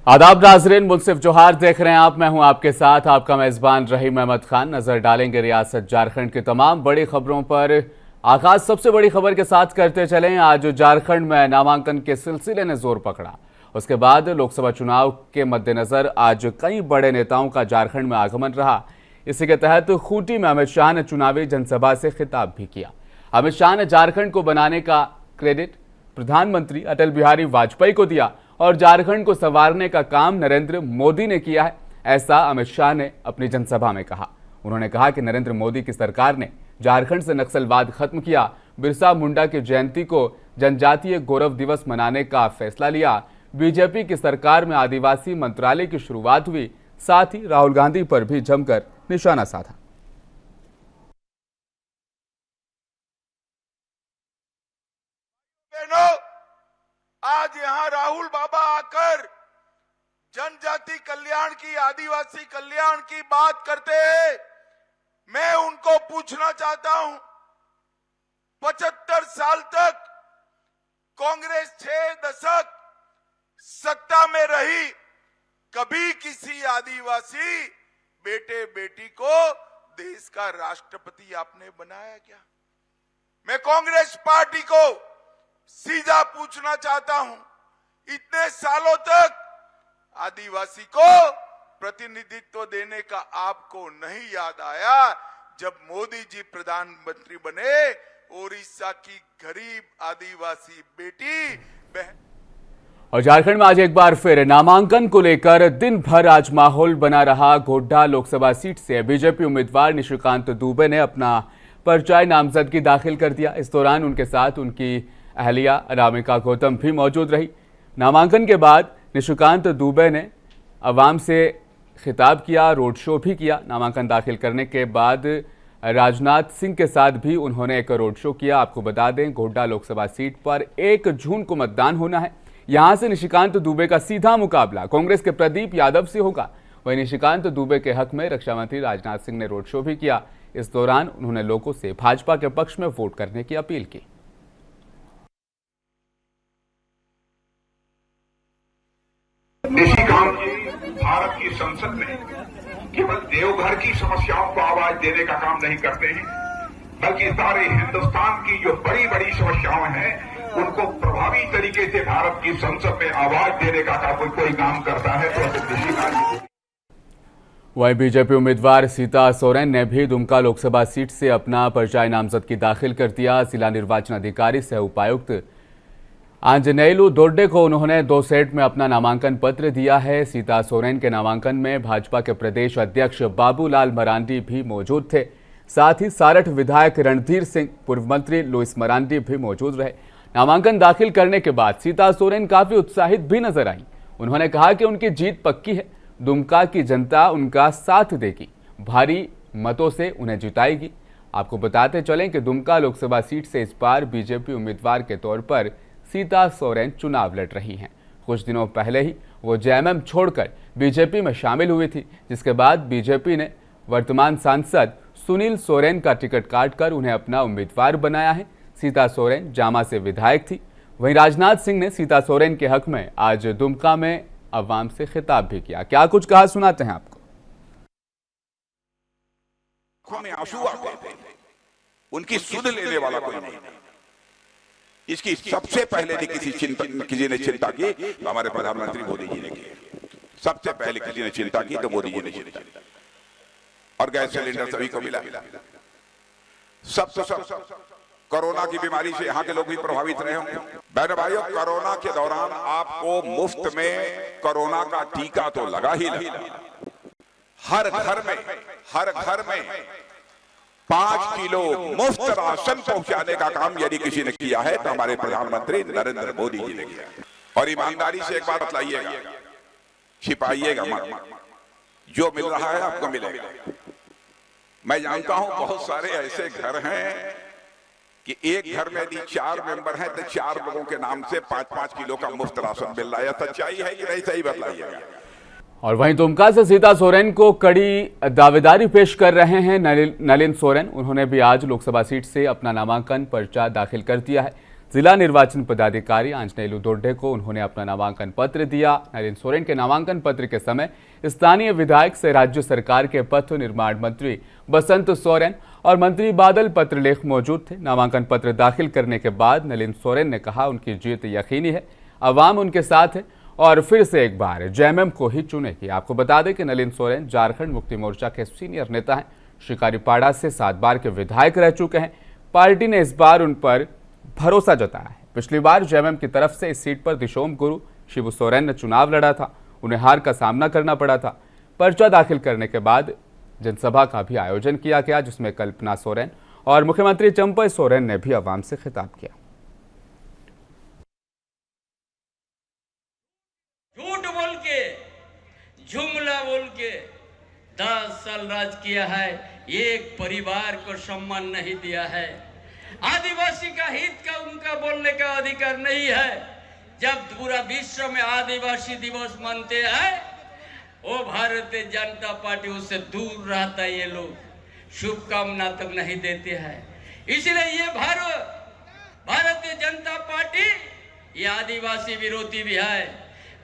आदाब नाज़रीन, मुनसिफ जोहार देख रहे हैं आप। मैं हूं आपके साथ आपका मेज़बान रहीम अहमद खान। नज़र डालेंगे रियासत झारखंड की तमाम बड़ी खबरों पर। आगाज सबसे बड़ी खबर के साथ करते चलें। आज झारखंड में नामांकन के सिलसिले ने जोर पकड़ा। उसके बाद लोकसभा चुनाव के मद्देनजर आज कई बड़े नेताओं का झारखंड में आगमन रहा। इसी के तहत खूंटी में अमित शाह ने चुनावी जनसभा से खिताब भी किया। अमित शाह ने झारखंड को बनाने का क्रेडिट प्रधानमंत्री अटल बिहारी वाजपेयी को दिया और झारखंड को संवारने का काम नरेंद्र मोदी ने किया है, ऐसा अमित शाह ने अपनी जनसभा में कहा। उन्होंने कहा कि नरेंद्र मोदी की सरकार ने झारखंड से नक्सलवाद खत्म किया, बिरसा मुंडा की जयंती को जनजातीय गौरव दिवस मनाने का फैसला लिया, बीजेपी की सरकार में आदिवासी मंत्रालय की शुरुआत हुई, साथ ही राहुल गांधी पर भी जमकर निशाना साधा। आज यहाँ राहुल बाबा आकर जनजाति कल्याण की, आदिवासी कल्याण की बात करते हैं। मैं उनको पूछना चाहता हूं, 75 साल तक कांग्रेस 6 दशक सत्ता में रही, कभी किसी आदिवासी बेटे बेटी को देश का राष्ट्रपति आपने बनाया क्या? मैं कांग्रेस पार्टी को सीधा पूछना चाहता हूं, इतने सालों तक आदिवासी को प्रतिनिधित्व देने का आपको नहीं याद आया जब मोदी जी प्रधानमंत्री बने? ओडिशा की गरीब आदिवासी बेटी बहन। और झारखंड में आज एक बार फिर नामांकन को लेकर दिन भर आज माहौल बना रहा। गोड्डा लोकसभा सीट से बीजेपी उम्मीदवार निशिकांत दुबे ने अपना पर्चा नामजदगी दाखिल कर दिया। इस दौरान उनके साथ उनकी अहलिया अनामिका गौतम भी मौजूद रही। नामांकन के बाद निशिकांत दुबे ने अवाम से खिताब किया, रोड शो भी किया। नामांकन दाखिल करने के बाद राजनाथ सिंह के साथ भी उन्होंने एक रोड शो किया। आपको बता दें, गोड्डा लोकसभा सीट पर 1 जून को मतदान होना है। यहां से निशिकांत दुबे का सीधा मुकाबला कांग्रेस के प्रदीप यादव से होगा। वहीं निशिकांत दुबे के हक में रक्षा मंत्री राजनाथ सिंह ने रोड शो भी किया। इस दौरान उन्होंने लोगों से भाजपा के पक्ष में वोट करने की अपील की। निशिकांत जी भारत की संसद में केवल देवघर की समस्याओं को आवाज देने का काम नहीं करते हैं, बल्कि सारे हिंदुस्तान की जो बड़ी बड़ी समस्याएं हैं उनको प्रभावी तरीके से भारत की संसद में आवाज देने का कोई काम करता है तो निशिकांत। वहीं बीजेपी उम्मीदवार सीता सोरेन ने भी दुमका लोकसभा सीट से अपना पर्चा नामजदगी दाखिल कर दिया। जिला निर्वाचन अधिकारी सह उपायुक्त आंजनेयलू दोड्डे को उन्होंने 2 सेट में अपना नामांकन पत्र दिया है। सीता सोरेन के नामांकन में भाजपा के प्रदेश अध्यक्ष बाबूलाल मरांडी भी मौजूद थे। साथ ही सारठ विधायक रणधीर सिंह, पूर्व मंत्री लुइस मरांडी भी मौजूद रहे। नामांकन दाखिल करने के बाद सीता सोरेन काफी उत्साहित भी नजर आई। उन्होंने कहा कि उनकी जीत पक्की है, दुमका की जनता उनका साथ देगी, भारी मतों से उन्हें जिताएगी। आपको बताते चलें कि दुमका लोकसभा सीट से इस बार बीजेपी उम्मीदवार के तौर पर सीता सोरेन चुनाव लड़ रही हैं। कुछ दिनों पहले ही वो जेएमएम छोड़कर बीजेपी में शामिल हुई थी, जिसके बाद बीजेपी ने वर्तमान सांसद सुनील सोरेन का टिकट काटकर उन्हें अपना उम्मीदवार बनाया है। सीता सोरेन जामा से विधायक थी। वहीं राजनाथ सिंह ने सीता सोरेन के हक में आज दुमका में अवाम से खिताब भी किया। क्या कुछ कहा, सुनाते हैं आपको। में आंसू आते थे, उनकी सुध लेने वाला कोई नहीं। इसकी सबसे पहले किसी ने चिंता की तो हमारे प्रधानमंत्री मोदी जी ने की। सबसे पहले किसी ने चिंता की तो मोदी जी ने चिंता की। और गैस सिलेंडर सभी को मिला। सब कोरोना की बीमारी से यहाँ के लोग भी प्रभावित रहे होंगे। बहनों भाइयों, कोरोना के दौरान आपको मुफ्त में कोरोना का टीका तो लगा ही लगा। हर घर में 5 किलो मुफ्त राशन पहुंचाने का काम यदि किसी ने किया है तो हमारे प्रधानमंत्री नरेंद्र मोदी जी ने किया। और ईमानदारी से एक बात बतलाइएगा, छिपाइएगा मत, जो मिल रहा है आपको मिलेगा। मैं जानता हूं बहुत सारे ऐसे घर हैं कि एक घर में यदि 4 मेंबर हैं तो 4 लोगों के नाम से 5-5 किलो का मुफ्त राशन मिल रहा है। सच्चाई है कि नहीं, सही बताइएगा। और वहीं दुमका से सीता सोरेन को कड़ी दावेदारी पेश कर रहे हैं नलिन सोरेन। उन्होंने भी आज लोकसभा सीट से अपना नामांकन पर्चा दाखिल कर दिया है। जिला निर्वाचन पदाधिकारी आंजनेयलू दोड्डे को उन्होंने अपना नामांकन पत्र दिया। नलिन सोरेन के नामांकन पत्र के समय स्थानीय विधायक से राज्य सरकार के पथ निर्माण मंत्री बसंत सोरेन और मंत्री बादल पत्रलेख मौजूद थे। नामांकन पत्र दाखिल करने के बाद नलिन सोरेन ने कहा उनकी जीत यकीनी है, अवाम उनके साथ है और फिर से एक बार जेएमएम को ही चुनेगी। आपको बता दें कि नलिन सोरेन झारखंड मुक्ति मोर्चा के सीनियर नेता हैं। शिकारीपाड़ा से 7 बार के विधायक रह चुके हैं। पार्टी ने इस बार उन पर भरोसा जताया है। पिछली बार जेएमएम की तरफ से इस सीट पर दिशोम गुरु शिबू सोरेन ने चुनाव लड़ा था, उन्हें हार का सामना करना पड़ा था। पर्चा दाखिल करने के बाद जनसभा का भी आयोजन किया गया, जिसमें कल्पना सोरेन और मुख्यमंत्री चंपई सोरेन ने भी आवाम से खिताब किया। झूठ बोल के, जुमला बोल के 10 साल राज किया है, एक परिवार को सम्मान नहीं दिया है। आदिवासी का हित का उनका बोलने का अधिकार नहीं है। जब पूरा विश्व में आदिवासी दिवस मनते हैं, वो भारतीय जनता पार्टी उससे दूर रहता है। ये लोग शुभकामना तक नहीं देते हैं। इसलिए ये भारतीय जनता पार्टी ये आदिवासी विरोधी भी है,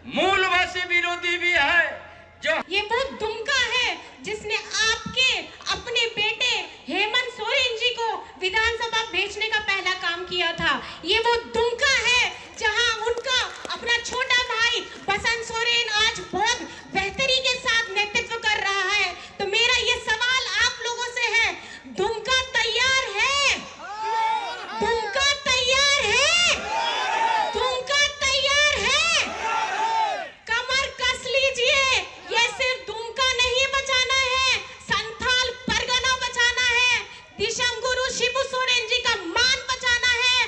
मूलवासी विरोधी भी है। जो ये वो दुमका है जिसने आपके अपने बेटे हेमंत सोरेन जी को विधानसभा भेजने का पहला काम किया था। ये वो दुमका है जहां उनका अपना छोटा भाई बसंत सोरेन आज बहुत बेहतरी के साथ नेतृत्व कर रहा है। तो मेरा ये सवाल आप लोगों से है, दुमका तैयार है? दुमका तैयार है? दुमका तैयार है? कमर कस लीजिए। ये सिर्फ दुमका नहीं बचाना है, संथाल परगना बचाना है, दिशम गुरु शिबू सोरेन जी का मान बचाना है,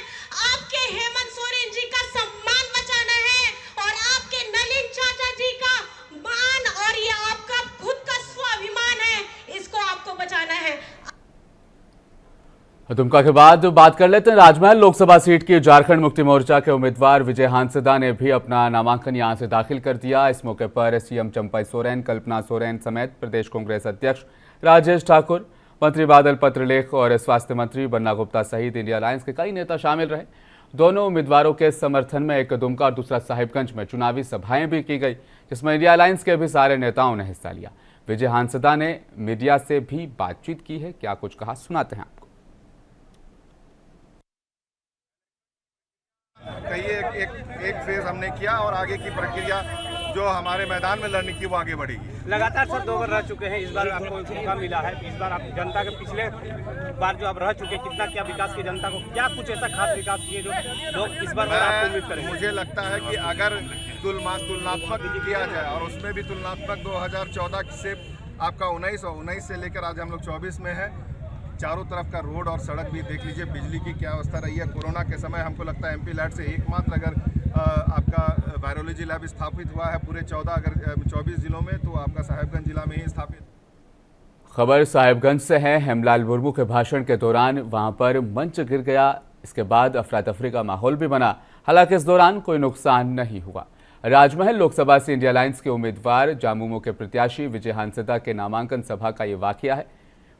आपके हेमंत सोरेन जी का सम्मान बचाना है और आपके नलिन चाचा जी का मान और ये आपका खुद का स्वाभिमान है, इसको आपको बचाना है। दुमका के बाद बात कर लेते हैं राजमहल लोकसभा सीट की। झारखंड मुक्ति मोर्चा के उम्मीदवार विजय हांसदा ने भी अपना नामांकन यहां से दाखिल कर दिया। इस मौके पर सीएम चंपई सोरेन, कल्पना सोरेन समेत प्रदेश कांग्रेस अध्यक्ष राजेश ठाकुर, मंत्री बादल पत्रलेख और स्वास्थ्य मंत्री बन्ना गुप्ता सहित इंडिया अलायंस के कई नेता शामिल रहे। दोनों उम्मीदवारों के समर्थन में एक दुमका और दूसरा साहिबगंज में चुनावी सभाएं भी की गई, जिसमें इंडिया अलायंस के भी सारे नेताओं ने हिस्सा लिया। विजय हांसदा ने मीडिया से भी बातचीत की है, क्या कुछ कहा सुनाते हैं आपको। एक फेज हमने किया और आगे की प्रक्रिया जो हमारे मैदान में लड़ने की वो आगे बढ़ेगी। लगातार सर 2 बार रह चुके हैं, इस बार आपको मौका मिला है। इस बार आप जनता के पिछले बार जो आप रह चुके हैं, कितना क्या विकास किया जनता को, क्या कुछ ऐसा खास विकास किए जो लोग इस बार आपको उम्मीद करेंगे? मुझे लगता है कि अगर तुलनात्मक किया जाए और उसमें भी तुलनात्मक 2014 से आपका 19 से लेकर आज हम लोग 24 में है, चारों तरफ का रोड और सड़क भी देख लीजिए, बिजली की क्या अवस्था रही है। कोरोना के समय हमको लगता है एमपी लैब से एकमात्र अगर आपका वायरोलॉजी लैब स्थापित हुआ है पूरे 24 जिलों में, तो आपका साहिबगंज जिला में ही स्थापित। खबर साहिबगंज से है। हेमलाल मुर्मू के भाषण के दौरान वहां पर मंच गिर गया। इसके बाद अफरा तफरी का माहौल भी बना, हालांकि इस दौरान कोई नुकसान नहीं हुआ। राजमहल लोकसभा से इंडिया अलायंस के उम्मीदवार जामुमो के प्रत्याशी विजय हांसदा के नामांकन सभा का ये वाकया है।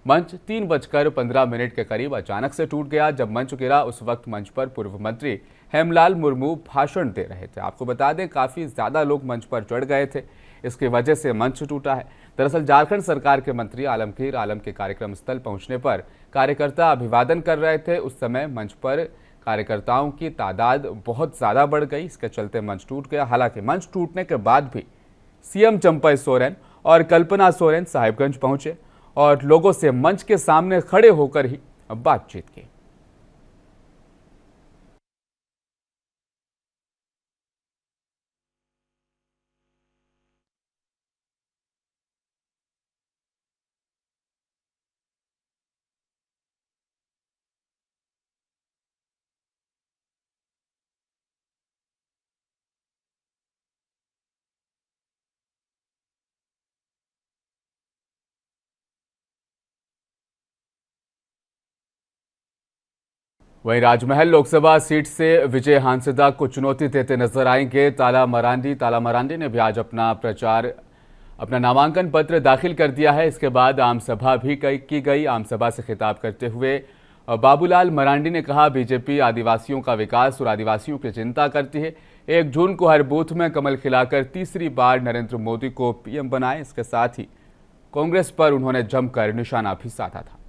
मंच 3:15 के करीब अचानक से टूट गया। जब मंच गिरा उस वक्त मंच पर पूर्व मंत्री हेमलाल मुर्मू भाषण दे रहे थे। आपको बता दें काफ़ी ज़्यादा लोग मंच पर चढ़ गए थे, इसकी वजह से मंच टूटा है। दरअसल झारखंड सरकार के मंत्री आलमगीर आलम के कार्यक्रम स्थल पहुंचने पर कार्यकर्ता अभिवादन कर रहे थे। उस समय मंच पर कार्यकर्ताओं की तादाद बहुत ज़्यादा बढ़ गई, इसके चलते मंच टूट गया। हालांकि मंच टूटने के बाद भी सीएम चंपई सोरेन और कल्पना सोरेन साहिबगंज पहुंचे और लोगों से मंच के सामने खड़े होकर ही बातचीत की। वहीं राजमहल लोकसभा सीट से विजय हांसदा को चुनौती देते नजर आएंगे ताला मरांडी ने भी आज अपना नामांकन पत्र दाखिल कर दिया है। इसके बाद आम सभा भी की गई। आम सभा से खिताब करते हुए और बाबूलाल मरांडी ने कहा, बीजेपी आदिवासियों का विकास और आदिवासियों की चिंता करती है। 1 जून को हर बूथ में कमल खिलाकर तीसरी बार नरेंद्र मोदी को पीएम बनाए। इसके साथ ही कांग्रेस पर उन्होंने जमकर निशाना भी साधा था।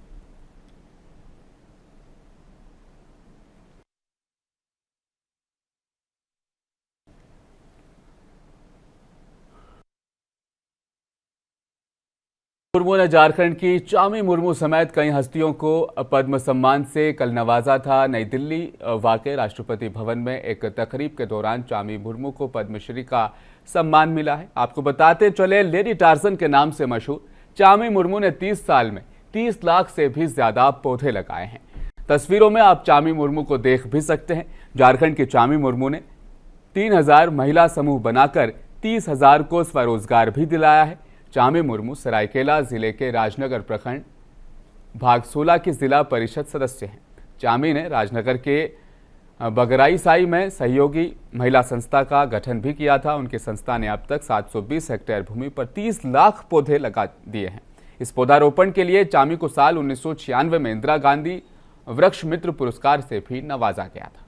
मुर्मू ने झारखंड की चामी मुर्मू समेत कई हस्तियों को पद्म सम्मान से कल नवाजा था। नई दिल्ली वाक़ राष्ट्रपति भवन में एक तकरीब के दौरान चामी मुर्मू को पद्मश्री का सम्मान मिला है। आपको बताते चले, लेडी टार्जन के नाम से मशहूर चामी मुर्मू ने 30 साल में 30 लाख से भी ज्यादा पौधे लगाए हैं। तस्वीरों में आप चामी मुर्मू को देख भी सकते हैं। झारखंड की चामी मुर्मू ने 3000 महिला समूह बनाकर 30,000 को स्वरोजगार भी दिलाया है। चामी मुर्मू सरायकेला जिले के राजनगर प्रखंड भाग 16 की जिला परिषद सदस्य हैं। चामी ने राजनगर के बगराईसाई में सहयोगी महिला संस्था का गठन भी किया था। उनकी संस्था ने अब तक 720 हेक्टेयर भूमि पर 30 लाख पौधे लगा दिए हैं। इस पौधारोपण के लिए चामी को साल 1996 में इंदिरा गांधी वृक्ष मित्र पुरस्कार से भी नवाजा गया था।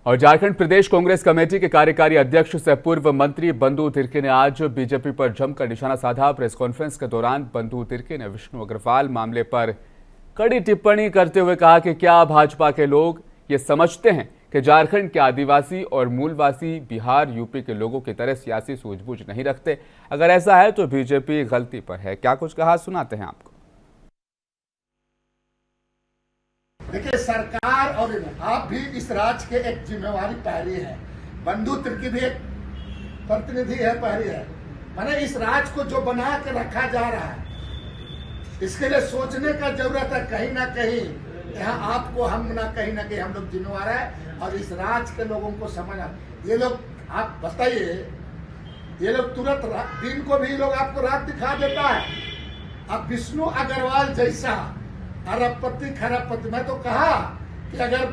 और झारखंड प्रदेश कांग्रेस कमेटी के कार्यकारी अध्यक्ष से पूर्व मंत्री बंधु तिर्की ने आज बीजेपी पर जमकर निशाना साधा। प्रेस कॉन्फ्रेंस के दौरान बंधु तिर्की ने विष्णु अग्रवाल मामले पर कड़ी टिप्पणी करते हुए कहा कि क्या भाजपा के लोग ये समझते हैं कि झारखंड के आदिवासी और मूलवासी बिहार यूपी के लोगों की तरह सियासी सूझबूझ नहीं रखते? अगर ऐसा है तो बीजेपी गलती पर है। क्या कुछ कहा, सुनाते हैं आपको। देखिए, सरकार और आप भी इस राज्य के एक जिम्मेवारी पहरी है। बंधु तिर्की भी एक प्रतिनिधि है, पहरी है। माने इस राज्य को जो बना के रखा जा रहा है, इसके लिए सोचने का जरूरत है। कहीं ना कहीं यहाँ आपको हम ना कहीं हम लोग जिम्मेवार है और इस राज्य के लोगों को समझना। ये लोग, आप बताइए, ये लोग तुरंत दिन को भी लोग आपको रात दिखा देता है। अब विष्णु अग्रवाल जैसा अरबपति खरबपति, मैं तो कहा कि अगर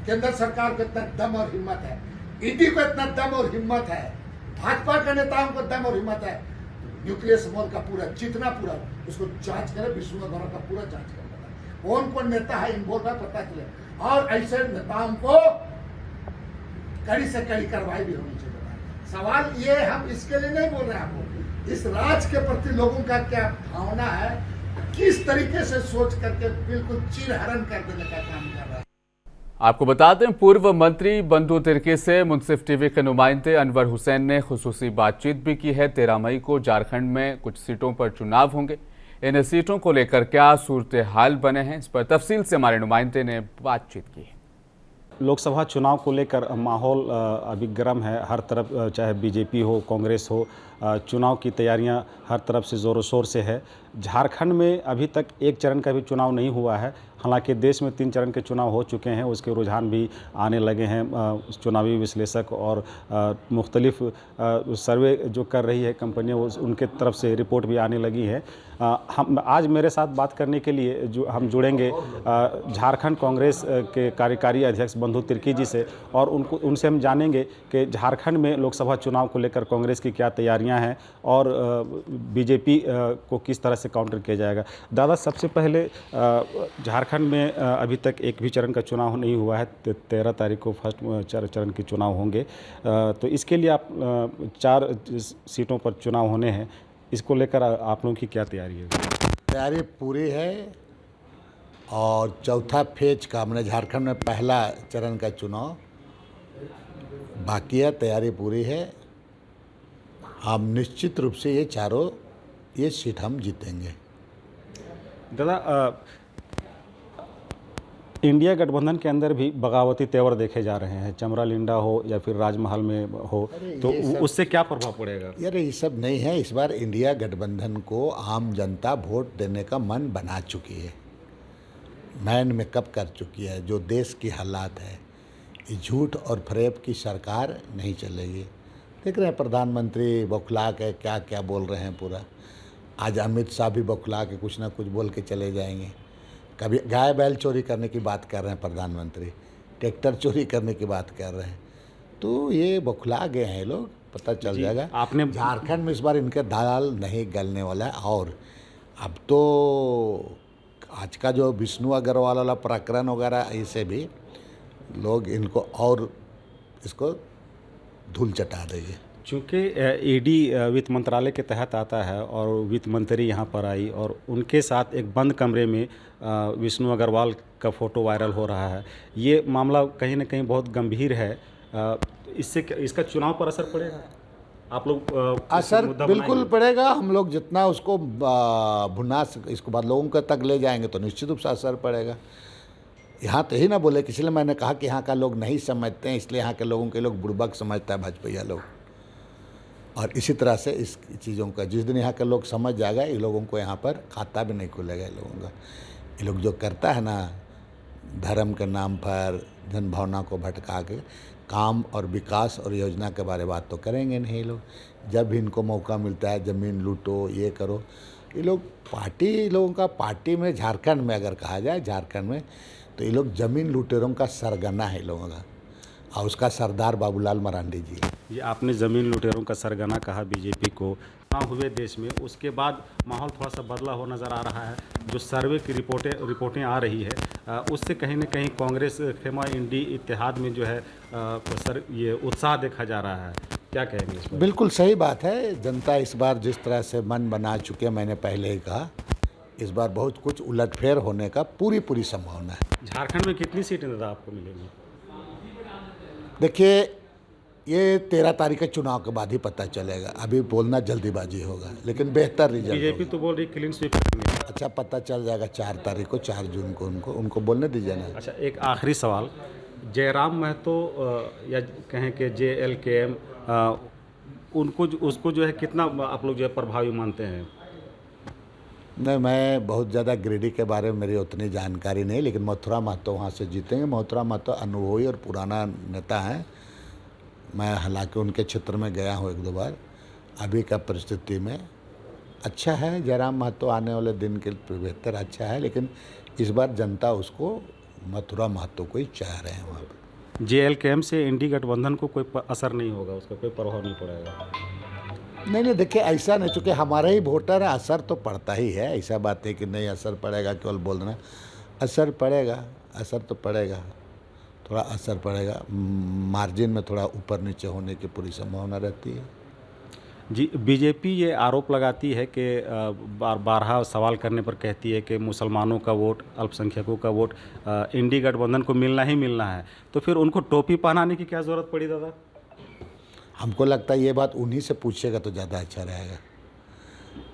केंद्र सरकार को इतना दम और हिम्मत है, ईडी को इतना दम और हिम्मत है, भाजपा के नेताओं को दम और हिम्मत है, न्यूक्लियस मोल का पूरा जितना पूरा उसको जांच करे, विष्णु अग्रवाल का पूरा जांच करे, कौन कौन नेता है इन्वॉल्व है पता चले। और ऐसे नेताओं को कड़ी से कड़ी कार्रवाई भी होनी चाहिए। सवाल ये, हम इसके लिए नहीं बोल रहे हैं आपको, इस राज्य के प्रति लोगों का क्या भावना है, किस तरीके से सोच करके बिल्कुल चीरहरण कर देने का काम कर रहा है। आपको बताते हैं, पूर्व मंत्री बंधु तिर्की से मुंसिफ टीवी के नुमाइंदे अनवर हुसैन ने खुसूसी बातचीत भी की है। 13 मई को झारखंड में कुछ सीटों पर चुनाव होंगे। इन सीटों को लेकर क्या सूरत हाल बने हैं, इस पर तफसील से हमारे नुमाइंदे ने बातचीत की है। लोकसभा चुनाव को लेकर माहौल अभी गर्म है। हर तरफ, चाहे बीजेपी हो, कांग्रेस हो, चुनाव की तैयारियां हर तरफ से ज़ोरों शोर से है। झारखंड में अभी तक एक चरण का भी चुनाव नहीं हुआ है। हालांकि देश में 3 चरण के चुनाव हो चुके हैं, उसके रुझान भी आने लगे हैं। चुनावी विश्लेषक और मुख्तलिफ सर्वे जो कर रही है कंपनियां, उनके तरफ से रिपोर्ट भी आने लगी है। हम आज मेरे साथ बात करने के लिए जो हम जुड़ेंगे झारखंड कांग्रेस के कार्यकारी अध्यक्ष बंधु तिर्की जी से, और उनसे हम जानेंगे कि झारखंड में लोकसभा चुनाव को लेकर कांग्रेस की क्या तैयारियां हैं और बीजेपी को किस तरह से काउंटर किया जाएगा। दादा, सबसे पहले झारखंड में अभी तक एक भी चरण का चुनाव नहीं हुआ है। 13 तारीख को फर्स्ट चरण के चुनाव होंगे। तो इसके लिए आप 4 सीटों पर चुनाव होने हैं, इसको लेकर आप लोगों की क्या तैयारी है? तैयारी पूरी है और चौथा फेज का, मैंने झारखंड में पहला चरण का चुनाव बाकी है, तैयारी पूरी है। हम निश्चित रूप से ये सीट हम जीतेंगे। दादा, इंडिया गठबंधन के अंदर भी बगावती तेवर देखे जा रहे हैं, चमरा लिंडा हो या फिर राजमहल में हो, तो उससे क्या प्रभाव पड़ेगा? यार, ये सब नहीं है। इस बार इंडिया गठबंधन को आम जनता वोट देने का मन बना चुकी है, माइंड में कब कर चुकी है। जो देश की हालात है, ये झूठ और फरेब की सरकार नहीं चलेगी। देख रहे हैं प्रधानमंत्री बौखला के क्या क्या बोल रहे हैं पूरा। आज अमित शाह भी बौखला के कुछ ना कुछ बोल के चले जाएंगे। कभी गाय बैल चोरी करने की बात कर रहे हैं प्रधानमंत्री, ट्रैक्टर चोरी करने की बात कर रहे हैं। तो ये बौखला गए हैं लोग। पता चल जाएगा। आपने झारखंड में इस बार इनके दाल नहीं गलने वाला है। और अब तो आज का जो विष्णु अग्रवाल वाला प्रकरण वगैरह, ऐसे भी लोग इनको और इसको धूल चटा देंगे। चूँकि ईडी वित्त मंत्रालय के तहत आता है और वित्त मंत्री यहाँ पर आई और उनके साथ एक बंद कमरे में विष्णु अग्रवाल का फ़ोटो वायरल हो रहा है, ये मामला कहीं ना कहीं बहुत गंभीर है। इससे इसका चुनाव पर असर पड़ेगा? आप लोग असर बिल्कुल पड़ेगा। हम लोग जितना उसको इसको बाद लोगों तक ले जाएंगे तो निश्चित रूप से असर पड़ेगा। यहाँ तो ही ना बोले, इसलिए मैंने कहा कि यहाँ का लोग नहीं समझते हैं, इसलिए यहाँ के लोगों के लोग बुड़बक समझता है भाजपा लोग। और इसी तरह से इस चीज़ों का जिस दिन यहाँ के लोग समझ जाएगा, ये लोगों को यहाँ पर खाता भी नहीं खुलेगा। ये लोगों का ये लोग जो करता है ना, धर्म के नाम पर जनभावना को भटका के काम और विकास और योजना के बारे में बात तो करेंगे नहीं। ये लोग जब भी इनको मौका मिलता है ज़मीन लूटो, ये करो, ये लोग पार्टी लोगों का पार्टी में झारखंड में अगर कहा जाए झारखंड में तो ये लोग ज़मीन लुटेरों का सरगना है लोगों का, और उसका सरदार बाबूलाल मरांडी जी। ये आपने ज़मीन लुटेरों का सरगना कहा बीजेपी को, चुनाव हुए देश में, उसके बाद माहौल थोड़ा सा बदला हो नज़र आ रहा है। जो सर्वे की रिपोर्टें आ रही है उससे कहीं ना कहीं कांग्रेस खेमा इंडी इत्तेहाद में जो है ये उत्साह देखा जा रहा है, क्या कहेंगे इस पर? बिल्कुल सही बात है। जनता इस बार जिस तरह से मन बना चुके, मैंने पहले ही कहा, इस बार बहुत कुछ उलटफेर होने का पूरी संभावना है। झारखंड में कितनी सीटें दादा आपको मिलेंगी? देखिए, ये 13 तारीख के चुनाव के बाद ही पता चलेगा। अभी बोलना जल्दीबाजी होगा, लेकिन बेहतर रिजल्ट। बीजेपी तो बोल रही क्लीन स्वीप करेंगे। अच्छा, पता चल जाएगा 4 तारीख को, 4 जून को उनको बोलने दीजिए ना। अच्छा, एक आखिरी सवाल, जयराम महतो या कहें कि JLKM उसको जो है कितना आप लोग जो है प्रभावी मानते हैं? नहीं, मैं बहुत ज़्यादा गिरिडीह के बारे में मेरी उतनी जानकारी नहीं, लेकिन मथुरा महतो वहाँ से जीतेंगे। मथुरा महतो अनुभवी और पुराना नेता हैं। मैं हालांकि उनके क्षेत्र में गया हूँ 1-2 बार। अभी का परिस्थिति में अच्छा है, जयराम महतो आने वाले दिन के बेहतर अच्छा है, लेकिन इस बार जनता उसको मथुरा महतो को ही चाह रहे हैं वहाँ पर। JLKM से इंडी गठबंधन को कोई असर नहीं होगा, उसका कोई प्रभाव नहीं पड़ेगा? नहीं, देखिए ऐसा नहीं, चूँकि हमारे ही वोटर है, असर तो पड़ता ही है। ऐसा बात है कि नहीं असर पड़ेगा केवल बोल देना, असर पड़ेगा, असर तो पड़ेगा, थोड़ा असर पड़ेगा। मार्जिन में थोड़ा ऊपर नीचे होने की पूरी संभावना रहती है। जी, बीजेपी ये आरोप लगाती है कि बारहा सवाल करने पर कहती है कि मुसलमानों का वोट, अल्पसंख्यकों का वोट इंडी गठबंधन को मिलना ही मिलना है, तो फिर उनको टोपी पहनाने की क्या ज़रूरत पड़ी दादा? हमको लगता है ये बात उन्हीं से पूछेगा तो ज़्यादा अच्छा रहेगा।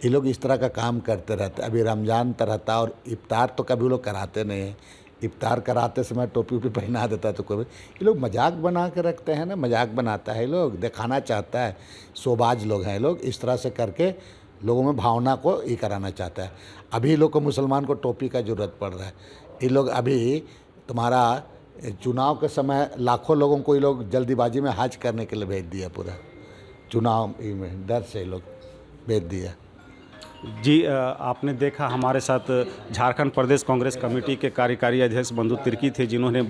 ये लोग इस तरह का काम करते रहते। अभी रमज़ान रहता और इफ्तार तो कभी लोग कराते नहीं हैं। इफ्तार कराते समय टोपी पहना देता है तो कोई, ये लोग मजाक बना के रखते हैं ना, मजाक बनाता है लोग, दिखाना चाहता है, शोबाज लोग हैं लोग, इस तरह से करके लोगों में भावना को ये कराना चाहता है। अभी लोग को मुसलमान को टोपी का ज़रूरत पड़ रहा है। ये लोग अभी तुम्हारा चुनाव के समय लाखों लोगों को ये लोग जल्दीबाजी में हज करने के लिए भेज दिया, पूरा चुनाव में डर से लोग भेज दिया। जी, आपने देखा हमारे साथ झारखंड प्रदेश कांग्रेस कमेटी के कार्यकारी अध्यक्ष बंधु तिर्की थे, जिन्होंने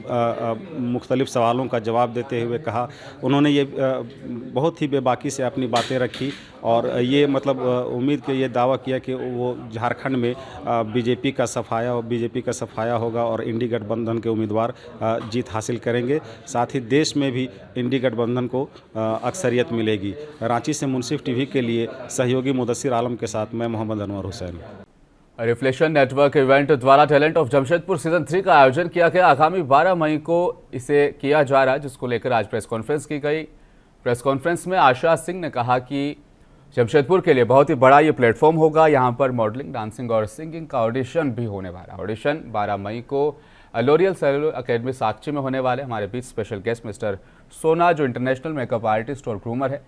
मुख्तलिफ सवालों का जवाब देते हुए कहा, उन्होंने ये बहुत ही बेबाकी से अपनी बातें रखी और ये मतलब उम्मीद के ये दावा किया कि वो झारखंड में बीजेपी का सफाया होगा और इंडी गठबंधन के उम्मीदवार जीत हासिल करेंगे। साथ ही देश में भी इंडी गठबंधन को अक्सरियत मिलेगी। रांची से मुंसिफ टीवी के लिए सहयोगी मुदस्सिर आलम के साथ मैं Mohammad Anwar Hussain. Reflection network event द्वारा टैलेंट ऑफ जमशेदपुर सीजन 3 का आयोजन किया गया। आगामी 12 मई को इसे किया जा रहा है, जिसको लेकर आज प्रेस कॉन्फ्रेंस की गई। प्रेस कॉन्फ्रेंस में आशा सिंह ने कहा कि जमशेदपुर के लिए बहुत ही बड़ा ये प्लेटफॉर्म होगा। यहाँ पर मॉडलिंग, डांसिंग और सिंगिंग का ऑडिशन भी होने वाला है। ऑडिशन 12 मई को लोरियल सेलुलर अकेडमी साक्षी में होने वाले। हमारे बीच स्पेशल गेस्ट मिस्टर सोना, जो इंटरनेशनल मेकअप आर्टिस्ट और ग्रूमर है,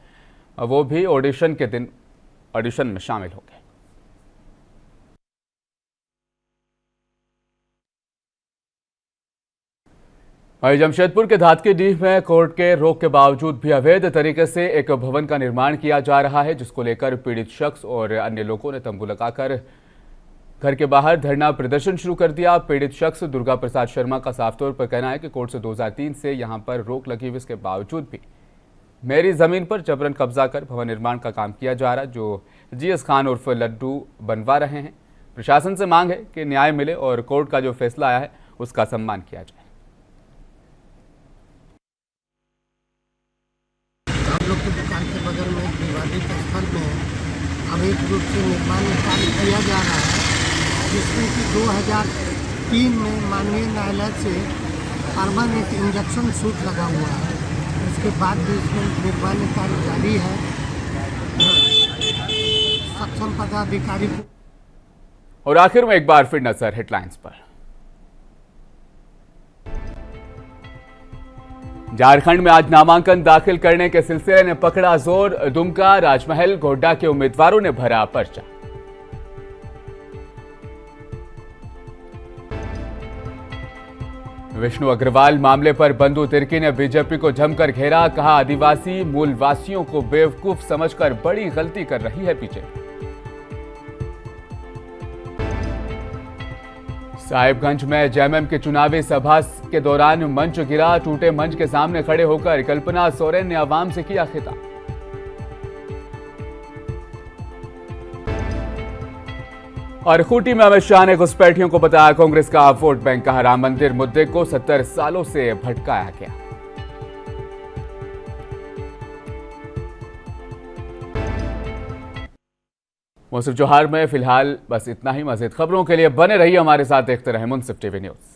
वो भी ऑडिशन के दिन ऑडिशन में शामिल होंगे। वहीं जमशेदपुर के धातकीडीह में कोर्ट के रोक के बावजूद भी अवैध तरीके से एक भवन का निर्माण किया जा रहा है, जिसको लेकर पीड़ित शख्स और अन्य लोगों ने तंबू लगाकर घर के बाहर धरना प्रदर्शन शुरू कर दिया। पीड़ित शख्स दुर्गा प्रसाद शर्मा का साफ तौर पर कहना है कि कोर्ट से 2003 से यहां पर रोक लगी हुई, इसके बावजूद भी मेरी जमीन पर जबरन कब्जा कर भवन निर्माण का काम किया जा रहा है, जो जीएस खान उर्फ लड्डू बनवा रहे हैं। प्रशासन से मांग है कि न्याय मिले और कोर्ट का जो फैसला आया है उसका सम्मान किया जाए। हम लोग की दुकान के बगल में एक विवादित स्थल में अवैध रूप से निर्माण कार्य किया जा रहा है, जिसमें कि 2003 में माननीय न्यायालय से परमानेंट इंजेक्शन सूट लगा हुआ है। उसके बाद भी इसमें निर्माण कार्य जारी है। सक्षम पदाधिकारी को। और आखिर में एक बार फिर नजर हेडलाइंस पर। झारखंड में आज नामांकन दाखिल करने के सिलसिले ने पकड़ा जोर। दुमका, राजमहल, गोड्डा के उम्मीदवारों ने भरा पर्चा। विष्णु अग्रवाल मामले पर बंधु तिर्की ने बीजेपी को जमकर घेरा। कहा, आदिवासी मूलवासियों को बेवकूफ समझकर बड़ी गलती कर रही है बीजेपी। साहिबगंज में जेएमएम की चुनावी सभा के दौरान मंच गिरा। टूटे मंच के सामने खड़े होकर कल्पना सोरेन ने आवाम से किया खिताब। और खूंटी में अमित शाह ने घुसपैठियों को बताया कांग्रेस का वोट बैंक। कहा, राम मंदिर मुद्दे को 70 सालों से भटकाया गया। मौसम जोहार में फिलहाल बस इतना ही। मज़ीद खबरों के लिए बने रहिए हमारे साथ, देखते रहें मुंसिफ टीवी न्यूज़।